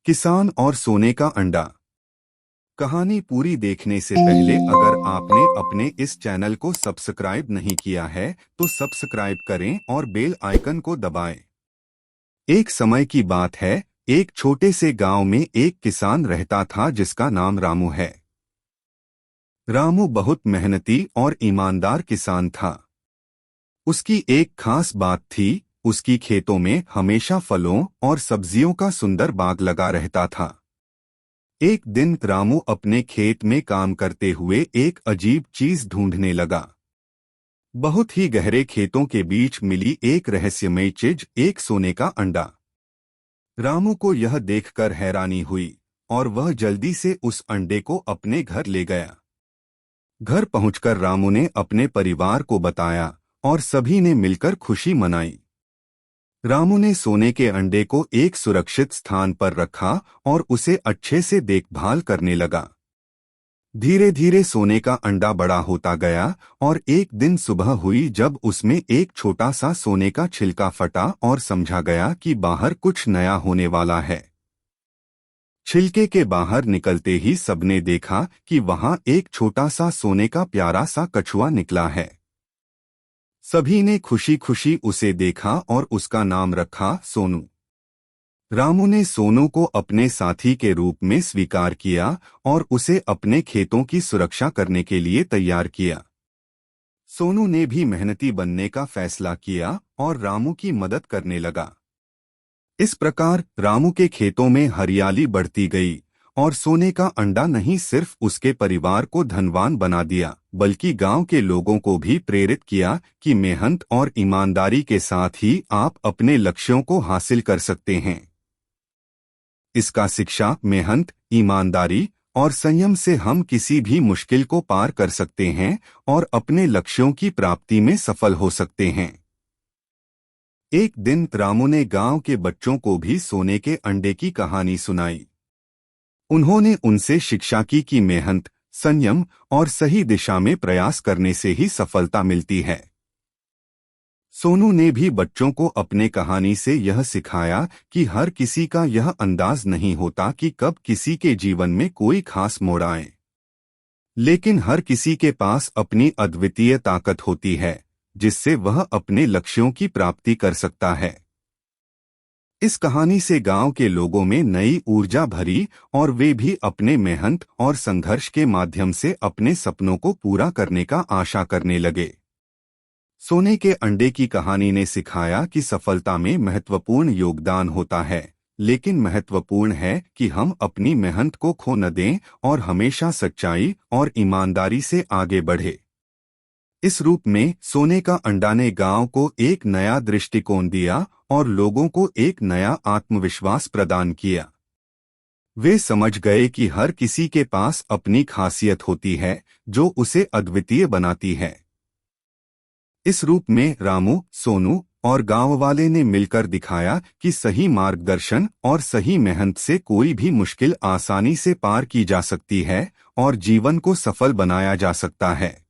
किसान और सोने का अंडा। कहानी पूरी देखने से पहले अगर आपने अपने इस चैनल को सब्सक्राइब नहीं किया है तो सब्सक्राइब करें और बेल आइकन को दबाएं। एक समय की बात है, एक छोटे से गांव में एक किसान रहता था जिसका नाम रामू है। रामू बहुत मेहनती और ईमानदार किसान था। उसकी एक खास बात थी, उसकी खेतों में हमेशा फलों और सब्जियों का सुंदर बाग लगा रहता था। एक दिन रामू अपने खेत में काम करते हुए एक अजीब चीज ढूंढने लगा। बहुत ही गहरे खेतों के बीच मिली एक रहस्यमय चीज, एक सोने का अंडा। रामू को यह देखकर हैरानी हुई और वह जल्दी से उस अंडे को अपने घर ले गया। घर पहुंचकर रामू ने अपने परिवार को बताया और सभी ने मिलकर खुशी मनाई। रामू ने सोने के अंडे को एक सुरक्षित स्थान पर रखा और उसे अच्छे से देखभाल करने लगा। धीरे धीरे सोने का अंडा बड़ा होता गया और एक दिन सुबह हुई जब उसमें एक छोटा सा सोने का छिलका फटा और समझा गया कि बाहर कुछ नया होने वाला है। छिलके के बाहर निकलते ही सबने देखा कि वहां एक छोटा सा सोने का प्यारा सा कछुआ निकला है। सभी ने खुशी खुशी उसे देखा और उसका नाम रखा सोनू। रामू ने सोनू को अपने साथी के रूप में स्वीकार किया और उसे अपने खेतों की सुरक्षा करने के लिए तैयार किया। सोनू ने भी मेहनती बनने का फैसला किया और रामू की मदद करने लगा। इस प्रकार रामू के खेतों में हरियाली बढ़ती गई और सोने का अंडा नहीं सिर्फ उसके परिवार को धनवान बना दिया, बल्कि गांव के लोगों को भी प्रेरित किया कि मेहनत और ईमानदारी के साथ ही आप अपने लक्ष्यों को हासिल कर सकते हैं। इसका शिक्षा, मेहनत, ईमानदारी और संयम से हम किसी भी मुश्किल को पार कर सकते हैं और अपने लक्ष्यों की प्राप्ति में सफल हो सकते हैं। एक दिन रामू ने गांव के बच्चों को भी सोने के अंडे की कहानी सुनाई। उन्होंने उनसे शिक्षा की कि मेहनत, संयम और सही दिशा में प्रयास करने से ही सफलता मिलती है। सोनू ने भी बच्चों को अपने कहानी से यह सिखाया कि हर किसी का यह अंदाज नहीं होता कि कब किसी के जीवन में कोई खास मोड़ आए, लेकिन हर किसी के पास अपनी अद्वितीय ताकत होती है जिससे वह अपने लक्ष्यों की प्राप्ति कर सकता है। इस कहानी से गांव के लोगों में नई ऊर्जा भरी और वे भी अपने मेहनत और संघर्ष के माध्यम से अपने सपनों को पूरा करने का आशा करने लगे। सोने के अंडे की कहानी ने सिखाया कि सफलता में महत्वपूर्ण योगदान होता है, लेकिन महत्वपूर्ण है कि हम अपनी मेहनत को खो न दें और हमेशा सच्चाई और ईमानदारी से आगे बढ़े। इस रूप में सोने का अंडा ने गांव को एक नया दृष्टिकोण दिया और लोगों को एक नया आत्मविश्वास प्रदान किया। वे समझ गए कि हर किसी के पास अपनी खासियत होती है जो उसे अद्वितीय बनाती है। इस रूप में रामू, सोनू और गांव वाले ने मिलकर दिखाया कि सही मार्गदर्शन और सही मेहनत से कोई भी मुश्किल आसानी से पार की जा सकती है और जीवन को सफल बनाया जा सकता है।